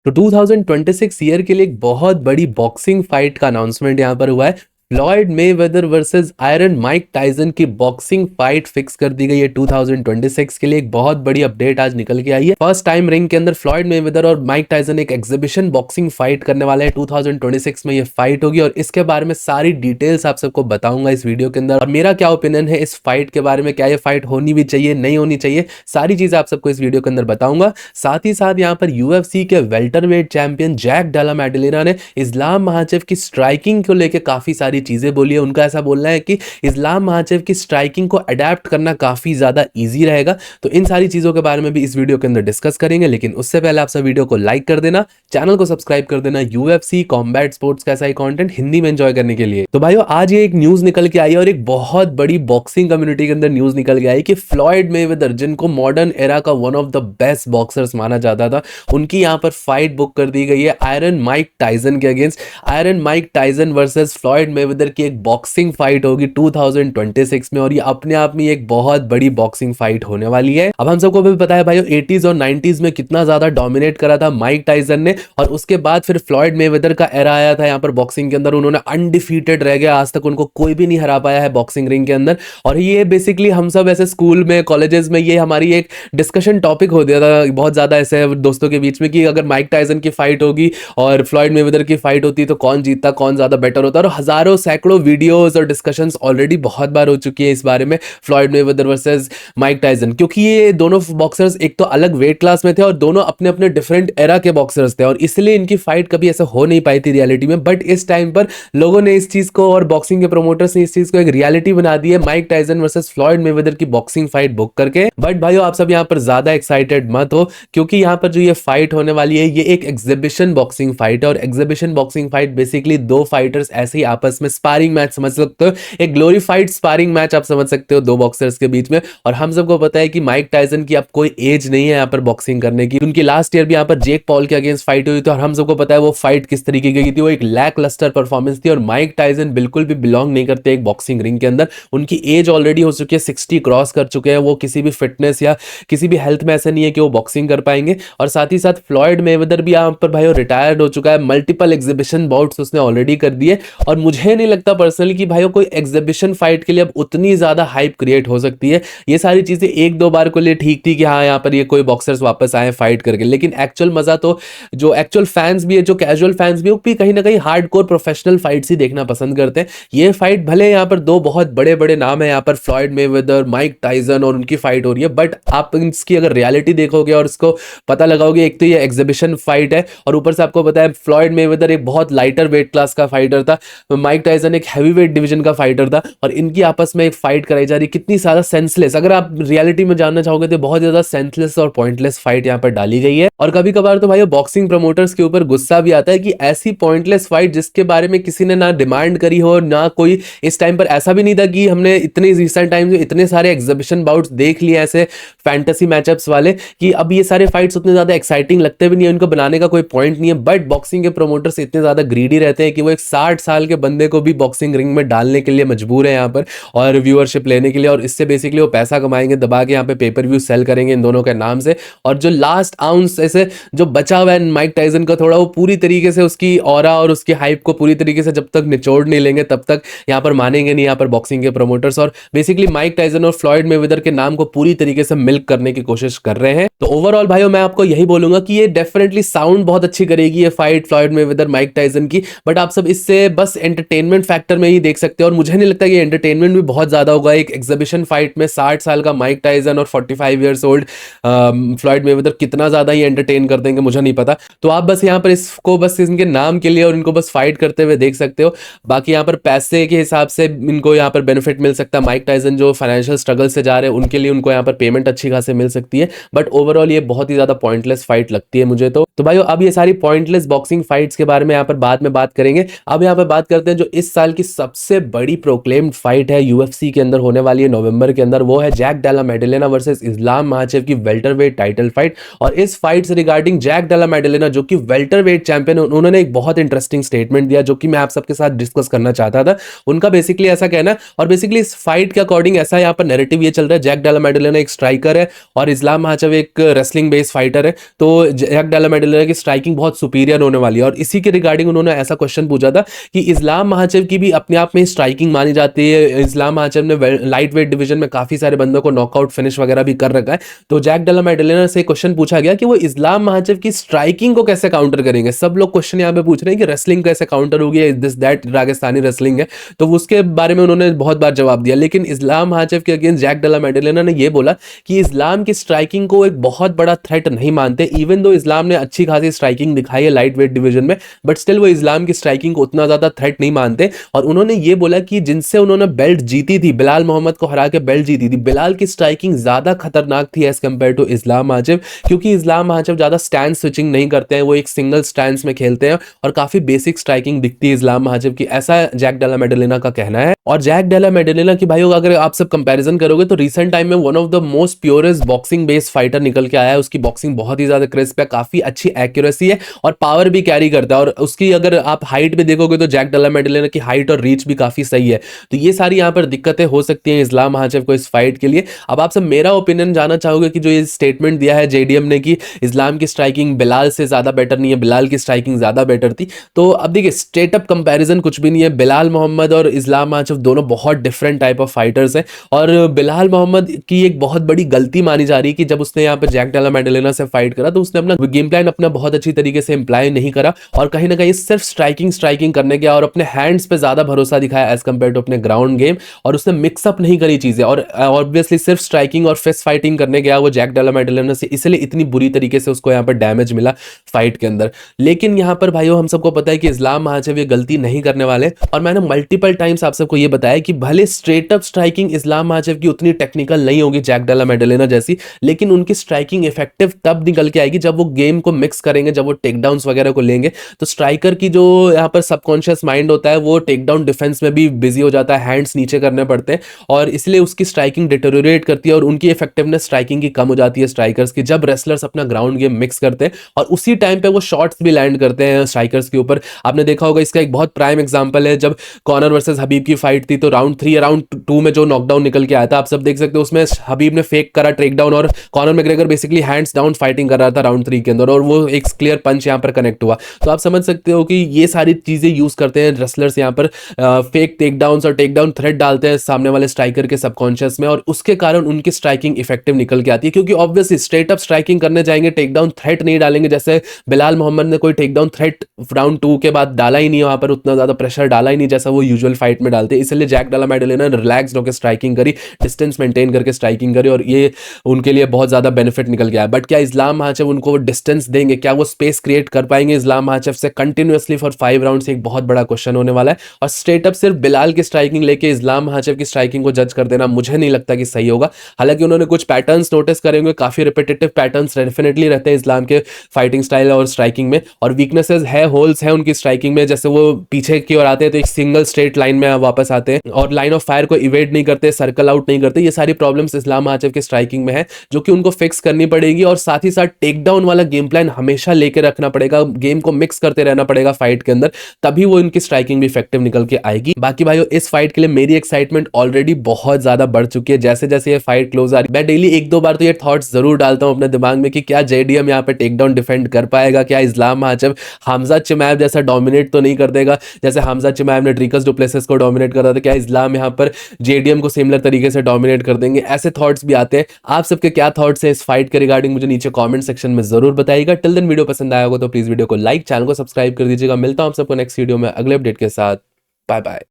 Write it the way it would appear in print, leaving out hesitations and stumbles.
तो 2026 ईयर के लिए एक बहुत बड़ी बॉक्सिंग फाइट का अनाउंसमेंट यहाँ पर हुआ है। Floyd Mayweather versus iron Mike Tyson की बॉक्सिंग फाइट फिक्स कर दी गई है 2026 के लिए। एक बहुत बड़ी अपडेट आज निकल के आई है। फर्स्ट टाइम रिंग के अंदर फ्लॉयड मेवेदर और माइक टाइसन एक एग्जीबिशन बॉक्सिंग फाइट करने वाले हैं। 2026 में ये फाइट होगी और इसके बारे में सारी डिटेल्स आप सबको बताऊंगा इस वीडियो के अंदर, और मेरा क्या ओपिनियन है इस फाइट के बारे में, क्या ये फाइट होनी भी चाहिए नहीं होनी चाहिए, सारी चीजें आप सबको इस वीडियो के अंदर बताऊंगा। साथ ही साथ यहाँ पर यूएफसी के वेल्टरवेट चैंपियन जैक डेला मैडेलिना ने इस्लाम महाचेव की स्ट्राइकिंग को लेकर काफी सारी चीजें बोली है। उनका ऐसा बोलना है कि इस्लाम महाचेव की स्ट्राइकिंग को अडेप्ट करना काफी ज्यादा इजी रहेगा। तो इन सारी चीजों के बारे में भी इस वीडियो के अंदर डिस्कस करेंगे, लेकिन उससे पहले आप सब वीडियो को लाइक कर देना, चैनल को सब्सक्राइब कर देना यूएफसी कॉम्बैट स्पोर्ट्स का ऐसा ही कंटेंट हिंदी में एंजॉय करने के लिए। तो भाइयों, आज ये एक न्यूज निकल के आई है और एक बहुत बड़ी बॉक्सिंग कम्युनिटी के अंदर न्यूज निकल के आई कि फ्लॉयड मेवेदर, जिनको मॉडर्न एरा का one of the best boxers माना जाता था, उनकी यहाँ पर फाइट बुक कर दी गई है आयरन माइक टाइसन के against. Iron Mike Tyson versus Floyd Mayweather की एक बॉक्सिंग फाइट होगी 2026 में, और ये अपने आप में एक बहुत बड़ी बॉक्सिंग फाइट होने वाली है। अब हम सबको भी पता है भाई, 80s और 90s में कितना ज्यादा डोमिनेट करा था माइक टाइसन ने, और उसके बाद फिर फ्लॉयड मेवेदर का एरा आया था यहाँ पर बॉक्सिंग के अंदर। उन्होंने अनडिफीटेड रह गया, आज तक उनको कोई भी नहीं हरा पाया है बॉक्सिंग रिंग के अंदर। और ये बेसिकली हम सब ऐसे स्कूल में, कॉलेजेस में, ये हमारी एक डिस्कशन टॉपिक हो गया था बहुत ज्यादा ऐसे दोस्तों के बीच में कि अगर माइक टाइसन की फाइट होगी और फ्लॉयड मेवेदर की फाइट होती तो कौन जीतता, कौन ज्यादा बेटर होता। और हजारों सैकड़ों वीडियोस और डिस्कशंस ऑलरेडी बहुत बार हो चुकी है इस बारे में, Floyd Mayweather versus Mike Tyson, क्योंकि ये दोनों बॉक्सर्स एक तो अलग वेट क्लास में थे और दोनों अपने अपने डिफरेंट एरा के बॉक्सर्स थे, और इसलिए इनकी फाइट कभी ऐसा हो नहीं पाई थी रियलिटी में। बट इस टाइम पर लोगों ने इस चीज को, और बॉक्सिंग के प्रोमोटर्स ने इस चीज को एक रियलिटी बना दी है, Mike Tyson versus Floyd Mayweather की बॉक्सिंग फाइट बुक करके। बट भाइयों, आप सब यहाँ पर ज्यादा एक्साइटेड मत हो, क्योंकि यहाँ पर जो ये फाइट होने वाली है ये एक एग्जीबिशन बॉक्सिंग फाइट है। और एग्जीबिशन बॉक्सिंग फाइट बेसिकली दो फाइटर्स ऐसे ही आपस में स्पारिंग मैच समझ सकते हो, एक ग्लोरीफाइड स्पारिंग मैच आप समझ सकते हो दो बॉक्सर्स के बीच में। और हम सबको पता है कि माइक टाइसन की अब कोई एज नहीं है यहाँ पर बॉक्सिंग करने की। उनकी लास्ट ईयर भी यहाँ पर जेक पॉल के अगेंस्ट फाइट हुई थी, और हम सबको पता है वो फाइट किस तरीके की थी, वो एक लैक लस्टर परफॉर्मेंस थी। और माइक टाइसन बिल्कुल भी बिलोंग नहीं करते एक बॉक्सिंग रिंग के अंदर। उनकी एज ऑलरेडी हो चुकी है, 60 क्रॉस कर चुके हैं, वो किसी भी फिटनेस या किसी भी हेल्थ में ऐसा नहीं है कि वो बॉक्सिंग कर पाएंगे। और साथ ही साथ फ्लॉयड मेवेदर भी यहाँ पर भाई रिटायर्ड हो चुका है, मल्टीपल एग्जीबिशन बाउट्स उसने ऑलरेडी कर दिए। और मुझे नहीं लगता पर्सनली कि भाई कोई एग्जीबिशन फाइट के लिए अब उतनी ज्यादा हाइप क्रिएट हो सकती है। ये सारी चीजें एक दो बार को लिए ठीक थी कि हाँ यहाँ पर ये कोई बॉक्सर्स वापस आए फाइट करके, लेकिन एक्चुअल मजा तो जो एक्चुअल फैंस भी है, जो कैजुअल फैंस भी है, वो भी कहीं ना कहीं हार्डकोर प्रोफेशनल फाइट्स ही देखना पसंद करते हैं। ये फाइट भले यहाँ पर दो बहुत बड़े बड़े नाम है, यहाँ पर फ्लॉयड मेवेदर, माइक टाइसन, और उनकी फाइट हो रही है, बट आप इसकी अगर रियलिटी देखोगे और इसको पता लगाओगे, एक तो ये एग्जीबिशन फाइट है, और ऊपर से आपको पता है फ्लॉयड मेवेदर एक बहुत लाइटर वेट क्लास का फाइटर था, माइक टाइसन एक हैवी वेट डिवीजन का फाइटर था, और इनकी आपस में एक फाइट कराई जा रही। कितनी ज्यादा सेंसलेस, अगर आप रियलिटी में जानना चाहोगे तो बहुत ज्यादा सेंसलेस और पॉइंटलेस फाइट यहाँ पर डाली गई है। और कभी कभार तो भाई बॉक्सिंग प्रमोटर्स के ऊपर गुस्सा भी आता है कि ऐसी पॉइंटलेस फाइट जिसके बारे में किसी ने ना डिमांड करी हो, ना कोई इस टाइम पर ऐसा भी नहीं था कि हमने इतने रिसेंट टाइम में इतने सारे एग्जीबिशन बाउट्स देख लिए ऐसे फैंटेसी मैचअप्स वाले, कि अब ये सारे फाइट्स उतने ज्यादा एक्साइटिंग लगते भी नहीं है, उनको बनाने का कोई पॉइंट नहीं है। बट बॉक्सिंग के प्रोमोटर्स इतने ज्यादा ग्रीडी रहते हैं कि वो एक 60 साल के बंदे को भी बॉक्सिंग रिंग में डालने के लिए मजबूर है यहाँ पर, और व्यूअरशिप लेने के लिए, और इससे बेसिकली वो पैसा कमाएंगे, दबा के यहाँ पे पेपर व्यू सेल करेंगे इन दोनों के नाम से। और जो लास्ट आउंस ऐसे जो बचा हुआ है माइक टाइसन का थोड़ा, वो पूरी तरीके से उसकी ऑरा और उसकी हाइप को पूरी तरीके से जब तक निचोड़ नहीं लेंगे तब तक यहाँ पर मानेंगे नहीं यहाँ पर बॉक्सिंग के प्रमोटर्स। और बेसिकली माइक टाइसन और फ्लॉयड मेवेदर के नाम को पूरी तरीके से मिल्क करने की कोशिश कर रहे हैं। तो ओवरऑल भाइयों, मैं आपको यही बोलूंगा कि ये डेफिनेटली साउंड बहुत अच्छी करेगी ये fight Floyd Mayweather Mike Tyson की, बट आप सब इससे बस एंटरटेनमेंट फैक्टर में ही देख सकते हो। और मुझे नहीं लगता कि एंटरटेनमेंट भी बहुत ज्यादा होगा एक एग्जीबिशन फाइट में। 60 साल का माइक टाइसन और 45 ईयर्स ओल्ड फ्लॉयड मेवेदर कितना ज्यादा ही एंटरटेन कर देंगे मुझे नहीं पता। तो आप बस यहाँ पर इसको बस इनके नाम के लिए और इनको बस फाइट करते हुए देख सकते हो। बाकी यहाँ पर पैसे के हिसाब से इनको यहाँ पर बेनिफिट मिल सकता है। माइक टाइसन जो फाइनेंशियल स्ट्रगल से जा रहे हैं उनके लिए उनको यहाँ पर पेमेंट अच्छी खासी मिल सकती है, बट ओवरऑल ये बहुत ही ज्यादा पॉइंटलेस फाइट लगती है मुझे तो भाइयों अब ये सारी पॉइंटलेस बॉक्सिंग फाइट्स के बारे में यहाँ पर बाद में बात करेंगे। अब यहाँ पर बात करते हैं जो इस साल की सबसे बड़ी प्रोक्लेम्ड फाइट है यूएफसी के अंदर होने वाली है नवंबर के अंदर, वो है जैक डेला मेडलेना वर्सेस इस्लाम महाचेव की वेल्टरवेट टाइटल फाइट। और इस फाइट से रिगार्डिंग जैक डेला मेडलेना जो कि वेल्टरवेट चैंपियन है, उन्होंने एक बहुत इंटरेस्टिंग स्टेटमेंट दिया जो कि मैं आप सबके साथ डिस्कस करना चाहता था। उनका बेसिकली ऐसा कहना है, और बेसिकली इस फाइट के अकॉर्डिंग ऐसा यहाँ पर नैरेटिव ये चल रहा है, जैक डेला मेडलेना एक स्ट्राइकर है और इस्लाम महाचेव एक रेसलिंग बेस्ड फाइटर है, तो जैक डेला मेडलेना की स्ट्राइकिंग बहुत सुपीरियर होने वाली है। और इसी के रिगार्डिंग उन्होंने ऐसा क्वेश्चन पूछा था कि इस्लाम महाचेव की भी अपने आप में स्ट्राइकिंग मानी जाती है, इस्लाम महाचेव ने लाइट वेट डिवीजन में काफी सारे बंदों को नॉकआउट फिनिश वगैरह भी कर रखा है। तो जैक डेला मेडलेना से क्वेश्चन पूछा गया कि वो इस्लाम महाचेव की स्ट्राइकिंग को कैसे काउंटर करेंगे। सब लोग क्वेश्चन यहाँ पे पूछ रहे हैं कि रेसलिंग कैसे काउंटर होगी, दिस दैट राजस्थानी रेसलिंग है, तो उसके बारे में उन्होंने बहुत बार जवाब दिया। लेकिन इस्लाम महाचेव के अगेंस्ट जैक डेला मेडलेना ने यह बोला कि इस्लाम की स्ट्राइकिंग को एक बहुत बड़ा थ्रेट नहीं मानते, इवन दो इस्लाम ने अच्छी खासी स्ट्राइकिंग दिखाई है लाइट वेट डिवीजन में, बट स्टिल वो इस्लाम की स्ट्राइकिंग को उतना ज्यादा थ्रेट नहीं मानते। और उन्होंने ये बोला कि जिनसे उन्होंने बेल्ट जीती थी, बिलाल मोहम्मद को हरा के बेल्ट जीती थी, बिलाल की स्ट्राइकिंग ज्यादा खतरनाक थी as compare to Islam Makhachev, क्योंकि इस्लाम महाचेव ज्यादा स्टैंड स्विचिंग नहीं करते हैं, वो एक सिंगल स्टैंड में खेलते हैं और काफी बेसिक स्ट्राइकिंग दिखती है इस्लाम महाचेव की, ऐसा जैक डेला मेडलेना का कहना है। और जैक डेला मेडलेना की भाई अगर आप सब कंपैरिजन करोगे तो रिसेंट टाइम में one of the most purest boxing based fighter निकल के आया है। उसकी बॉक्सिंग बहुत ही ज्यादा क्रिस्प है, काफी अच्छी एक्यूरेसी है और पावर भी कैरी करता है। और उसकी अगर आप हाइट भी देखोगे तो जैक डेला मेडलेना की हाइट और रीच भी काफी सही है। तो ये सारी यहाँ पर दिक्कतें हो सकती हैं इस्लाम महाचेव को इस फाइट के लिए। अब आप सब मेरा ओपिनियन जानना चाहोगे कि जो ये स्टेटमेंट दिया है जेडीएम ने कि इस्लाम की स्ट्राइकिंग बिलाल से ज्यादा बेटर नहीं है, बिलाल की स्ट्राइकिंग ज्यादा बेटर थी, तो अब देखिए स्ट्रेट अप कंपैरिजन कुछ भी नहीं है। बिलाल मोहम्मद और इस्लाम महाचेव दोनों बहुत डिफरेंट टाइप ऑफ फाइटर्स हैं। और बिलाल मोहम्मद की एक बहुत बड़ी गलती मानी जा रही है कि जब उसने यहाँ पर जैक डेला मेडलेना से फाइट करा तो उसने अपना गेम प्लान अपना बहुत अच्छी तरीके से इंप्लाई नहीं करा और कहीं ना कहीं सिर्फ स्ट्राइकिंग करने गया और अपने हैंड्स पे ज्यादा भरोसा दिखाया एज कंपेयर टू अपने ग्राउंड गेम, और उसने मिक्सअप नहीं करी चीजें और ऑब्वियसली सिर्फ स्ट्राइकिंग और फिस्ट फाइटिंग करने गया वो जैक डेला मेडलेना से, इसलिए इतनी बुरी तरीके से उसको यहाँ पर डैमेज मिला फाइट के अंदर। लेकिन यहाँ पर भाइयों हम सबको पता है कि इस्लाम महाचेव ये गलती नहीं करने वाले, और मैंने मल्टीपल टाइम्स आप सबको ये बताया कि भले स्ट्रेट अप स्ट्राइकिंग इस्लाम महाचेव की उतनी टेक्निकल नहीं होगी जैक डेला मेडलेना जैसी, लेकिन उनकी स्ट्राइकिंग इफेक्टिव तब निकल के आएगी जब वो गेम को मिक्स करेंगे, जब वो टेकडाउन्स वगैरह को लेंगे। तो स्ट्राइकर की जो यहाँ पर सबकॉन्शियस माइंड होता है वो टेकडाउन डिफेंस में भी बिजी हो जाता है, हैंड्स नीचे करने पड़ते हैं और इसलिए उसकी स्ट्राइकिंग डिटेरियोरेट करती है और उनकी इफेक्टिवनेस स्ट्राइकिंग की कम हो जाती है स्ट्राइकर्स की, जब रेसलर्स अपना ग्राउंड गेम मिक्स करते हैं और उसी टाइम पे वो शॉट्स भी लैंड करते हैं स्ट्राइकर्स के ऊपर। आपने देखा होगा इसका एक बहुत प्राइम एग्जांपल है जब कॉनर वर्सेस हबीब की फाइट थी, तो राउंड 3 या राउंड 2 में जो नॉकडाउन निकल के आया था आप सब देख सकते हो, उसमें हबीब ने फेक करा टेकडाउन और Conor McGregor basically hands down fighting कर रहा था राउंड 3 के अंदर और वो एक क्लियर पंच यहाँ पर कनेक्ट हुआ। तो आप समझ सकते हो कि ये सारी चीजें यूज करते हैं रेसलर्स यहाँ पर, फेक टेकडाउन्स और टेकडाउन थ्रेट डालते हैं सामने वाले स्ट्राइकर के सबकॉन्शियस में और उसके कारण उनकी स्ट्राइकिंग इफेक्टिव निकल के आती है, क्योंकि ऑब्वियसली स्ट्रेट अप स्ट्राइकिंग करने जाएंगे, टेकडाउन थ्रेट नहीं डालेंगे। जैसे बिलाल मोहम्मद ने कोई टेकडाउन थ्रेट राउंड 2 के बाद डाला ही नहीं, वहां पर उतना ज्यादा प्रेशर डाला ही नहीं जैसा वो यूजुअल फाइट में डालते, इसलिए जैक डेला मेडलेना ने रिलैक्स होकर स्ट्राइकिंग करी, डिस्टेंस मेंटेन करके स्ट्राइकिंग करी और ये उनके लिए बहुत ज्यादा बेनिफिट निकल गया है। बट क्या इस्लाम महाचेव उनको डिस्टेंस देंगे, क्या वो स्पेस क्रिएट कर पाएंगे इस्लाम महाचेव से कंटिन्यूअसली फॉर 5 राउंड्स, एक बहुत बड़ा क्वेश्चन होने वाला है। और स्ट्रेट अप सिर्फ बिलाल की स्ट्राइकिंग लेके इस्लाम महाचेव की स्ट्राइकिंग को जज कर देना मुझे नहीं लगता कि सही होगा। हालांकि उन्होंने कुछ पैटर्न्स नोटिस करे होंगे, काफी रिपीटेटिव पैटर्न्स डेफिनेटली रहते हैं इस्लाम के फाइटिंग स्टाइल और स्ट्राइकिंग में, और वीकनेसेस है, होल्स है उनकी स्ट्राइकिंग में, जैसे वो पीछे की ओर आते हैं तो एक सिंगल स्ट्रेट लाइन में वापस आते हैं और लाइन ऑफ फायर को इवेड नहीं करते, सर्कल आउट नहीं करते। ये सारी प्रॉब्लम्स इस्लाम महाचेव की स्ट्राइकिंग में है जो कि उनको फिक्स करनी पड़ेगी, और साथ ही साथ टेक डाउन वाला गेम प्लान हमेशा लेके रखना पड़ेगा, गेम को मिक्स करते रहना पड़ेगा फाइट के अंदर, तभी वो इनकी स्ट्राइकिंग भी इफेक्टिव निकल के आएगी। बाकी भाइयों इस फाइट के लिए मेरी एक्साइटमेंट ऑलरेडी बहुत ज्यादा बढ़ चुकी है, जैसे जैसे ये फाइट क्लोज आ रही है मैं डेली 1-2 बार तो ये थॉट्स जरूर डालता हूं अपने दिमाग में कि क्या जेडीएम यहाँ पे टेक डाउन डिफेंड कर पाएगा, क्या इस्लाम महाचेव हमजा चिमाएव जैसा डोमिनेट तो नहीं कर देगा जैसे हमजा चिमाएव ने ड्रीकस डुप्लेसिस को डोमिनेट कर रहा था, क्या इस्लाम यहाँ पर जेडीएम को सिमिलर तरीके से डोमिनेट कर देंगे, ऐसे थॉट्स भी आते हैं। आप सबके क्या थॉट्स है इस फाइट के रिगार्डिंग मुझे नीचे कमेंट सेक्शन में जरूर बताइएगा। टिल देन वीडियो पसंद आया होगा तो प्लीज वीडियो को लाइक, चैनल को सब्सक्राइब कर दीजिएगा। मिलता हूं आप सबको नेक्स्ट वीडियो में अगले अपडेट के साथ। Bye bye.